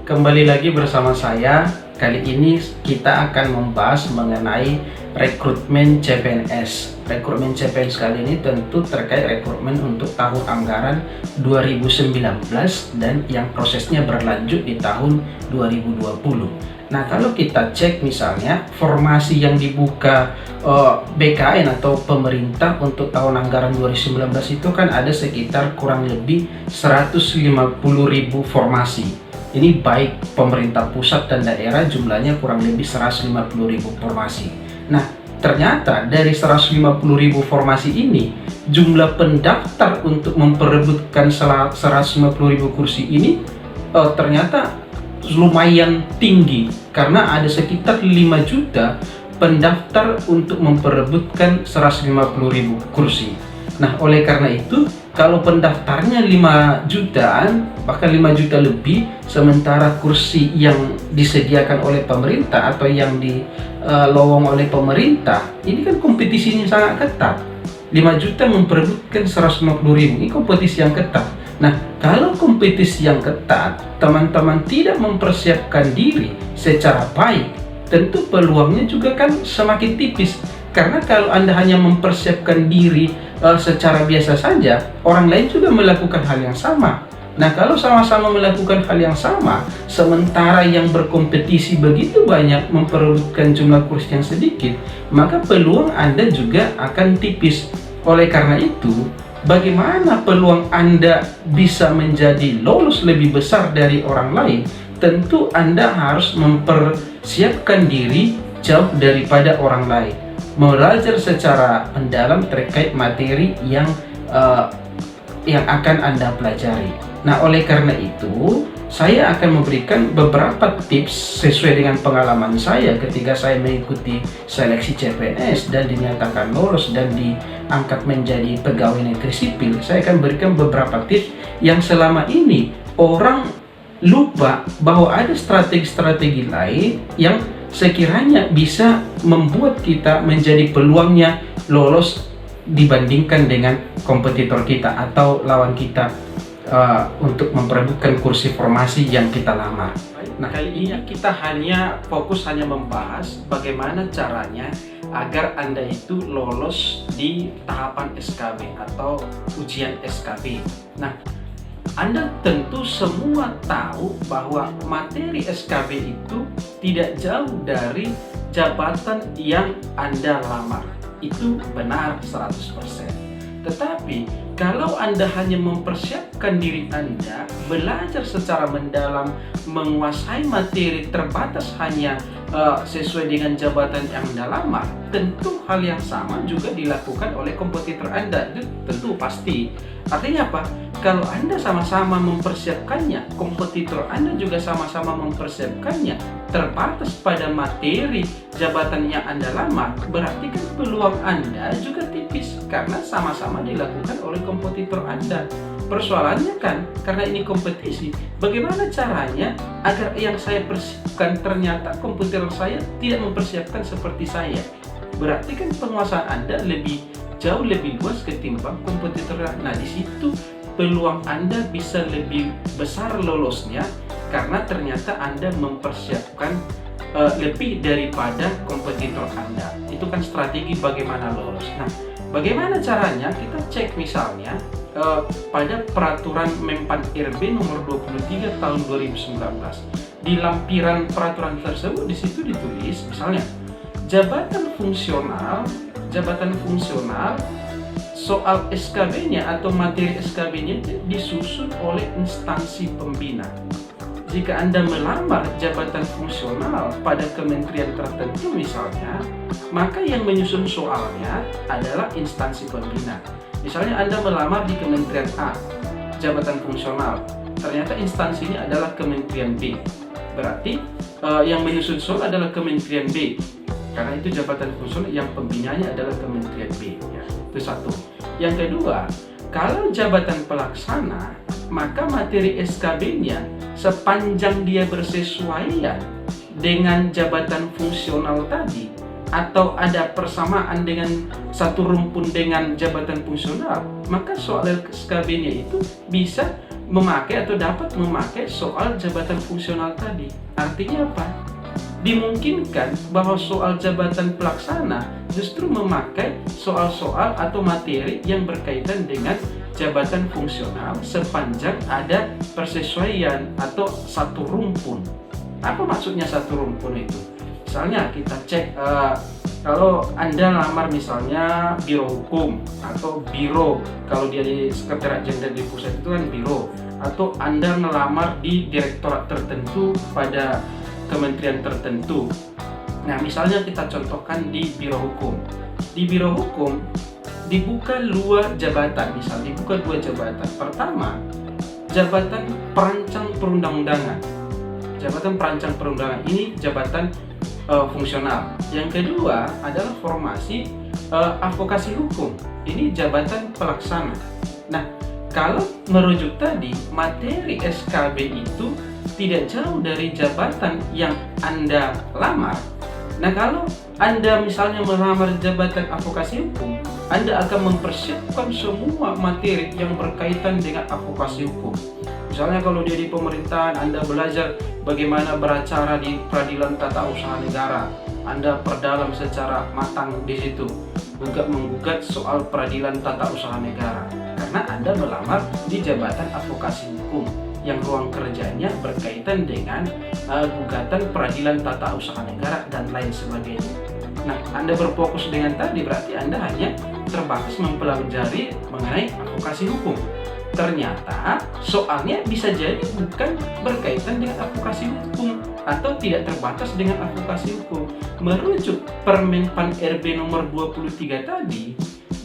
kembali lagi bersama saya. Kali ini kita akan membahas mengenai rekrutmen CPNS. Rekrutmen CPNS kali ini tentu terkait rekrutmen untuk tahun anggaran 2019 dan yang prosesnya berlanjut di tahun 2020. Nah, kalau kita cek misalnya formasi yang dibuka BKN atau pemerintah untuk tahun anggaran 2019 itu kan ada sekitar kurang lebih 150.000 formasi. Ini baik pemerintah pusat dan daerah, jumlahnya kurang lebih 150.000 formasi. Nah, ternyata dari 150.000 formasi ini, jumlah pendaftar untuk memperebutkan 150.000 kursi ini ternyata lumayan tinggi, karena ada sekitar 5 juta pendaftar untuk memperebutkan 150.000 kursi. Nah, oleh karena itu, kalau pendaftarnya 5 jutaan, bahkan 5 juta lebih, sementara kursi yang disediakan oleh pemerintah atau yang dilowong oleh pemerintah, ini kan kompetisinya sangat ketat. 5 juta memperebutkan 150.000, ini kompetisi yang ketat. Nah, kalau kompetisi yang ketat, teman-teman tidak mempersiapkan diri secara baik, tentu peluangnya juga kan semakin tipis. Karena kalau Anda hanya mempersiapkan diri secara biasa saja, orang lain juga melakukan hal yang sama. Nah, kalau sama-sama melakukan hal yang sama, sementara yang berkompetisi begitu banyak memperebutkan jumlah kursi yang sedikit, maka peluang Anda juga akan tipis. Oleh karena itu, bagaimana peluang Anda bisa menjadi lolos lebih besar dari orang lain? Tentu Anda harus mempersiapkan diri jauh daripada orang lain. Belajar secara mendalam terkait materi yang akan Anda pelajari. Nah, oleh karena itu, saya akan memberikan beberapa tips sesuai dengan pengalaman saya ketika saya mengikuti seleksi CPNS dan dinyatakan lolos dan diangkat menjadi pegawai negeri sipil. Saya akan berikan beberapa tips yang selama ini orang lupa bahwa ada strategi-strategi lain yang sekiranya bisa membuat kita menjadi peluangnya lolos dibandingkan dengan kompetitor kita atau lawan kita untuk memperebutkan kursi formasi yang kita lamar. Nah, kali ini kita hanya membahas bagaimana caranya agar Anda itu lolos di tahapan SKB atau ujian SKB. Nah, Anda tentu semua tahu bahwa materi SKB itu tidak jauh dari jabatan yang Anda lamar. Itu benar 100%. Tetapi kalau Anda hanya mempersiapkan diri Anda, belajar secara mendalam, menguasai materi terbatas hanya sesuai dengan jabatan yang Anda lamar, tentu hal yang sama juga dilakukan oleh kompetitor Anda. Itu tentu pasti. Artinya apa? Kalau Anda sama-sama mempersiapkannya, kompetitor Anda juga sama-sama mempersiapkannya, terbatas pada materi jabatan yang Anda lamar, berarti kan peluang Anda juga tipis karena sama-sama dilakukan oleh kompetitor Anda. Persoalannya kan, karena ini kompetisi, bagaimana caranya agar yang saya persiapkan ternyata kompetitor saya tidak mempersiapkan seperti saya? Berarti kan penguasaan Anda jauh lebih luas ketimbang kompetitor. Nah, di situ peluang Anda bisa lebih besar lolosnya karena ternyata Anda mempersiapkan lebih daripada kompetitor Anda. Itu kan strategi bagaimana lolos. Nah, bagaimana caranya? Kita cek misalnya pada peraturan Menpan RB nomor 23 tahun 2019. Di lampiran peraturan tersebut di situ ditulis misalnya jabatan fungsional soal SKB-nya atau materi SKB-nya disusun oleh instansi pembina. Jika Anda melamar jabatan fungsional pada kementerian tertentu misalnya, maka yang menyusun soalnya adalah instansi pembina. Misalnya Anda melamar di Kementerian A, jabatan fungsional, ternyata instansinya adalah Kementerian B. Berarti yang menyusun soal adalah Kementerian B, karena itu jabatan fungsional yang pembinanya adalah Kementerian B. Ya, itu satu. Yang kedua, kalau jabatan pelaksana, maka materi SKB-nya sepanjang dia bersesuaian dengan jabatan fungsional tadi, atau ada persamaan dengan satu rumpun dengan jabatan fungsional, maka soal SKB-nya itu bisa memakai atau dapat memakai soal jabatan fungsional tadi. Artinya apa? Dimungkinkan bahwa soal jabatan pelaksana justru memakai soal-soal atau materi yang berkaitan dengan jabatan fungsional sepanjang ada persesuaian atau satu rumpun. Apa maksudnya satu rumpun itu? Misalnya kita cek kalau Anda lamar misalnya biro hukum atau biro, kalau dia di sekretariat jenderal di pusat itu kan biro, atau Anda melamar di direktorat tertentu pada kementerian tertentu. Nah, misalnya kita contohkan di biro hukum. Di biro hukum dibuka dua jabatan, misalnya dibuka dua jabatan. Pertama, jabatan perancang perundang-undangan. Jabatan perancang perundangan ini jabatan fungsional. Yang kedua adalah formasi advokasi hukum. Ini jabatan pelaksana. Nah, kalau merujuk tadi, materi SKB itu tidak jauh dari jabatan yang Anda lamar. Nah, kalau Anda misalnya melamar jabatan advokasi hukum, Anda akan mempersiapkan semua materi yang berkaitan dengan advokasi hukum. Misalnya kalau dia di pemerintahan, Anda belajar bagaimana beracara di peradilan tata usaha negara. Anda perdalam secara matang di situ, menggugat soal peradilan tata usaha negara. Karena Anda melamar di jabatan advokasi hukum yang ruang kerjanya berkaitan dengan gugatan peradilan tata usaha negara dan lain sebagainya. Nah, Anda berfokus dengan tadi berarti Anda hanya terbatas mempelajari mengenai advokasi hukum. Ternyata soalnya bisa jadi bukan berkaitan dengan advokasi hukum atau tidak terbatas dengan advokasi hukum. Merujuk Permenpan RB nomor 23 tadi,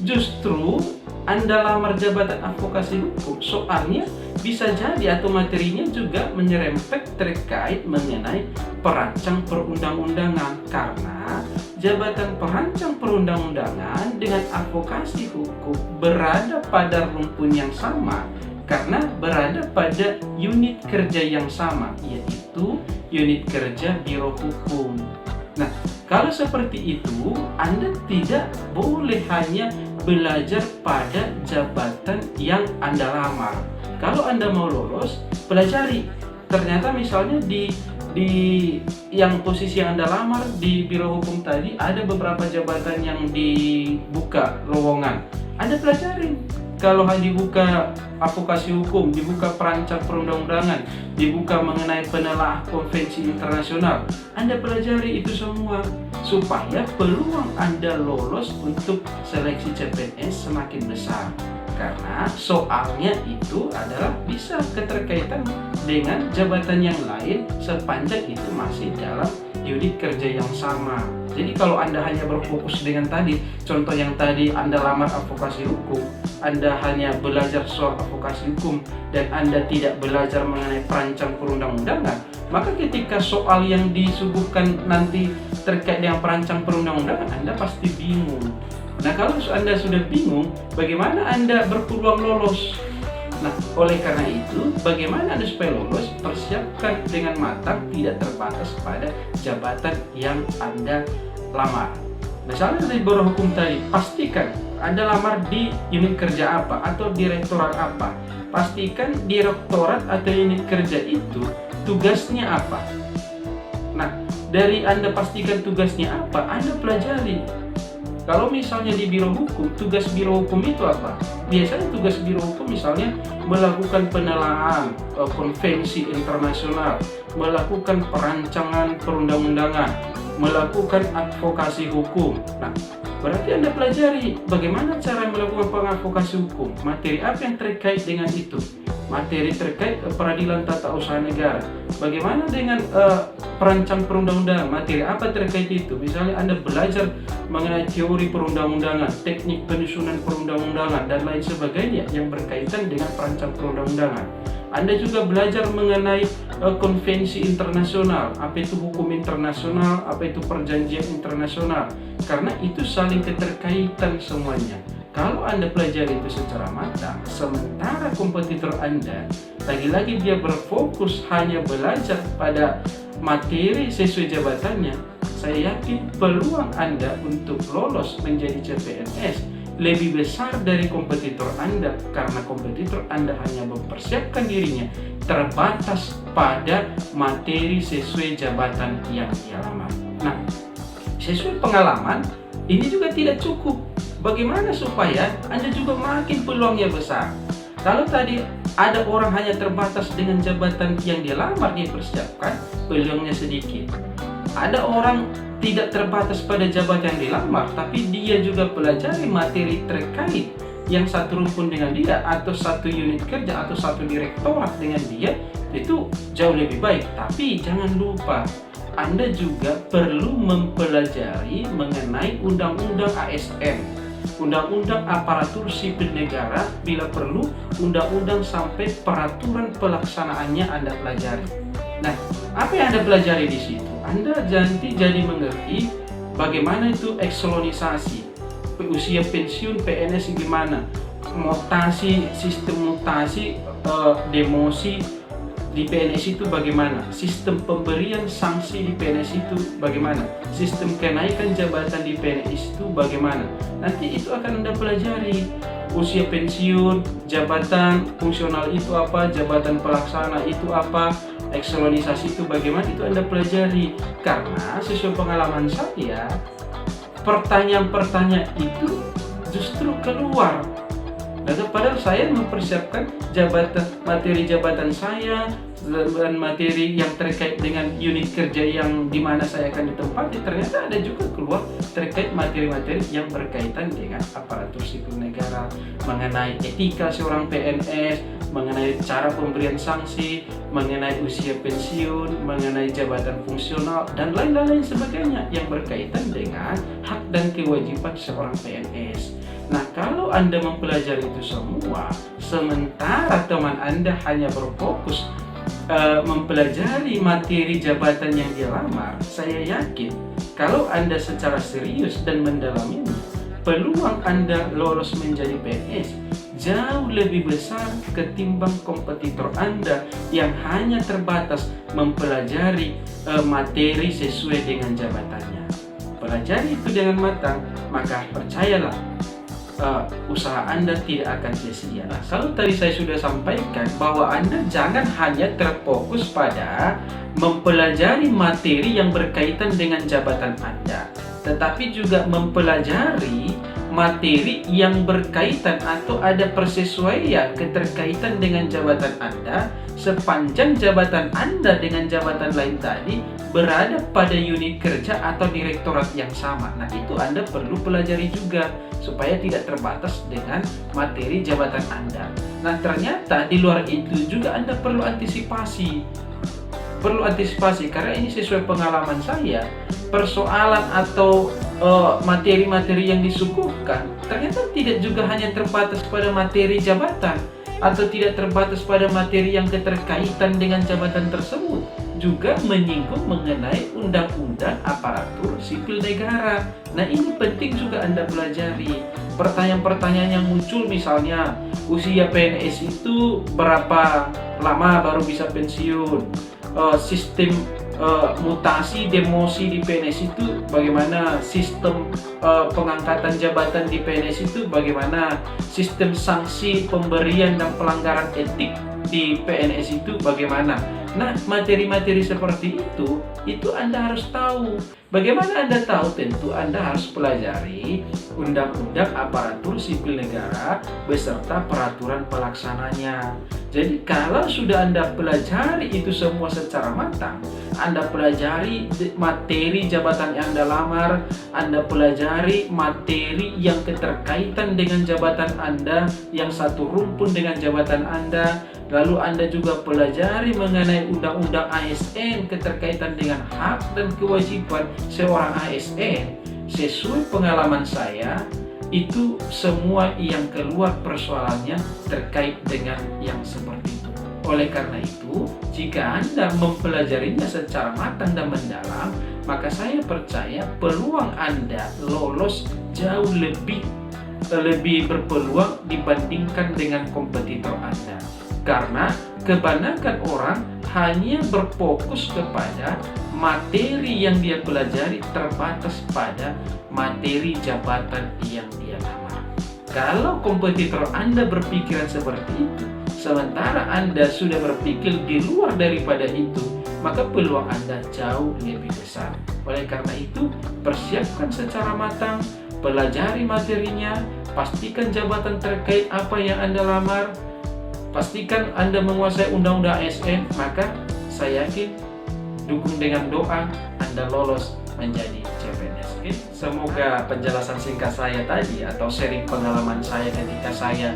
justru Anda lamar jabatan advokasi hukum, soalnya bisa jadi atau materinya juga menyerempet terkait mengenai perancang perundang-undangan, karena jabatan perancang perundang-undangan dengan advokasi hukum berada pada rumpun yang sama karena berada pada unit kerja yang sama, yaitu unit kerja biro hukum. Nah, kalau seperti itu, Anda tidak boleh hanya belajar pada jabatan yang Anda lamar. Kalau Anda mau lolos, pelajari. Ternyata misalnya di yang posisi yang Anda lamar di biro hukum tadi ada beberapa jabatan yang dibuka lowongan. Anda pelajarin. Kalau hanya dibuka advokasi hukum, dibuka perancang perundang-undangan, dibuka mengenai penelaah konvensi internasional, Anda pelajari itu semua supaya peluang Anda lolos untuk seleksi CPNS semakin besar. Karena soalnya itu adalah bisa keterkaitan dengan jabatan yang lain sepanjang itu masih dalam unit kerja yang sama. Jadi kalau Anda hanya berfokus dengan tadi, contoh yang tadi Anda lamar advokasi hukum, Anda hanya belajar soal advokasi hukum dan Anda tidak belajar mengenai perancang perundang-undangan, maka ketika soal yang disuguhkan nanti terkait dengan perancang perundang-undangan, Anda pasti bingung. Nah, kalau Anda sudah bingung, bagaimana Anda berpeluang lolos? Nah, oleh karena itu, bagaimana Anda supaya lolos? Persiapkan dengan matang, tidak terbatas pada jabatan yang Anda lamar. Misalnya dari biro hukum tadi, pastikan Anda lamar di unit kerja apa atau direktorat apa. Pastikan direktorat atau unit kerja itu tugasnya apa. Nah, dari Anda pastikan tugasnya apa, Anda pelajari. Kalau misalnya di biro hukum, tugas biro hukum itu apa? Biasanya tugas biro hukum misalnya melakukan penelaahan konvensi internasional, melakukan perancangan perundang-undangan, melakukan advokasi hukum. Nah, berarti Anda pelajari bagaimana cara melakukan pengadvokasi hukum, materi apa yang terkait dengan itu, materi terkait peradilan tata usaha negara, bagaimana dengan perancang perundang-undangan, materi apa terkait itu. Misalnya Anda belajar mengenai teori perundang-undangan, teknik penyusunan perundang-undangan, dan lain sebagainya yang berkaitan dengan perancang perundang-undangan. Anda juga belajar mengenai konvensi internasional, apa itu hukum internasional, apa itu perjanjian internasional, karena itu saling keterkaitan semuanya. Kalau Anda pelajari itu secara matang, sementara kompetitor Anda, lagi-lagi dia berfokus hanya belajar pada materi sesuai jabatannya, saya yakin peluang Anda untuk lolos menjadi CPNS lebih besar dari kompetitor Anda, karena kompetitor Anda hanya mempersiapkan dirinya terbatas pada materi sesuai jabatan yang dia lamar. Nah, sesuai pengalaman ini juga tidak cukup. Bagaimana supaya Anda juga makin peluangnya besar? Kalau tadi ada orang hanya terbatas dengan jabatan yang dia lamar, dia persiapkan, peluangnya sedikit. Ada orang tidak terbatas pada jabatan yang dilamar, tapi dia juga pelajari materi terkait yang satu rumpun dengan dia, atau satu unit kerja, atau satu direktorat dengan dia, itu jauh lebih baik. Tapi jangan lupa, Anda juga perlu mempelajari mengenai undang-undang ASN, Undang-Undang Aparatur Sipil Negara, bila perlu undang-undang sampai peraturan pelaksanaannya Anda pelajari. Nah, apa yang Anda pelajari di situ? Anda nanti jadi mengerti bagaimana itu ekselonisasi, usia pensiun PNS gimana, mutasi, sistem mutasi, demosi di PNS itu bagaimana, sistem pemberian sanksi di PNS itu bagaimana, sistem kenaikan jabatan di PNS itu bagaimana. Nanti itu akan Anda pelajari. Usia pensiun, jabatan fungsional itu apa, jabatan pelaksana itu apa, ekselonisasi itu bagaimana, itu Anda pelajari. Karena sesuai pengalaman saya, pertanyaan-pertanyaan itu justru keluar. Nah, padahal saya mempersiapkan materi jabatan saya dan materi yang terkait dengan unit kerja yang dimana saya akan ditempati, ternyata ada juga keluar terkait materi-materi yang berkaitan dengan aparatur sipil negara, mengenai etika seorang PNS, mengenai cara pemberian sanksi, mengenai usia pensiun, mengenai jabatan fungsional, dan lain-lain sebagainya yang berkaitan dengan hak dan kewajiban seorang PNS. Nah, kalau Anda mempelajari itu semua, sementara teman Anda hanya berfokus mempelajari materi jabatan yang dia lamar, saya yakin kalau Anda secara serius dan mendalaminya, peluang Anda lolos menjadi PNS jauh lebih besar ketimbang kompetitor Anda yang hanya terbatas mempelajari materi sesuai dengan jabatannya. Pelajari itu dengan matang, maka percayalah, usaha Anda tidak akan sia-sia. Nah, kalau tadi saya sudah sampaikan bahwa Anda jangan hanya terfokus pada mempelajari materi yang berkaitan dengan jabatan Anda, tetapi juga mempelajari materi yang berkaitan atau ada persesuaian keterkaitan dengan jabatan Anda, sepanjang jabatan Anda dengan jabatan lain tadi berada pada unit kerja atau direktorat yang sama. Nah, itu Anda perlu pelajari juga supaya tidak terbatas dengan materi jabatan Anda. Nah, ternyata di luar itu juga Anda perlu antisipasi. Karena ini sesuai pengalaman saya, persoalan atau materi-materi yang disuguhkan ternyata tidak juga hanya terbatas pada materi jabatan atau tidak terbatas pada materi yang keterkaitan dengan jabatan tersebut, juga menyinggung mengenai undang-undang aparatur sipil negara. Nah, ini penting juga Anda pelajari. Pertanyaan-pertanyaan yang muncul, misalnya usia PNS itu berapa lama baru bisa pensiun, sistem mutasi demosi di PNS itu bagaimana, sistem pengangkatan jabatan di PNS itu bagaimana, sistem sanksi pemberian dan pelanggaran etik di PNS itu bagaimana. Nah, materi-materi seperti itu Anda harus tahu. Bagaimana Anda tahu? Tentu Anda harus pelajari Undang-Undang Aparatur Sipil Negara beserta peraturan pelaksananya. Jadi kalau sudah Anda pelajari itu semua secara matang, Anda pelajari materi jabatan yang Anda lamar, Anda pelajari materi yang keterkaitan dengan jabatan Anda, yang satu rumpun dengan jabatan Anda, lalu Anda juga pelajari mengenai undang-undang ASN keterkaitan dengan hak dan kewajiban seorang ASN. Sesuai pengalaman saya, itu semua yang keluar persoalannya terkait dengan yang seperti itu. Oleh karena itu, jika Anda mempelajarinya secara matang dan mendalam, maka saya percaya peluang Anda lolos jauh lebih berpeluang dibandingkan dengan kompetitor Anda. Karena kebanyakan orang hanya berfokus kepada materi yang dia pelajari terbatas pada materi jabatan yang dia lamar. Kalau kompetitor Anda berpikiran seperti itu, sementara Anda sudah berpikir di luar daripada itu, maka peluang Anda jauh lebih besar. Oleh karena itu, persiapkan secara matang, pelajari materinya, pastikan jabatan terkait apa yang Anda lamar, pastikan Anda menguasai undang-undang ASN, maka saya yakin dukung dengan doa Anda lolos menjadi CPNS. Semoga penjelasan singkat saya tadi atau sharing pengalaman saya ketika saya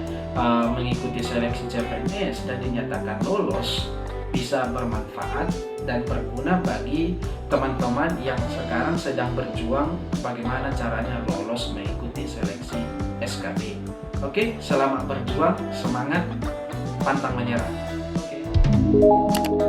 mengikuti seleksi CPNS dan dinyatakan lolos bisa bermanfaat dan berguna bagi teman-teman yang sekarang sedang berjuang bagaimana caranya lolos mengikuti seleksi SKB. Oke, selamat berjuang, semangat, pantang menyerah. Oke.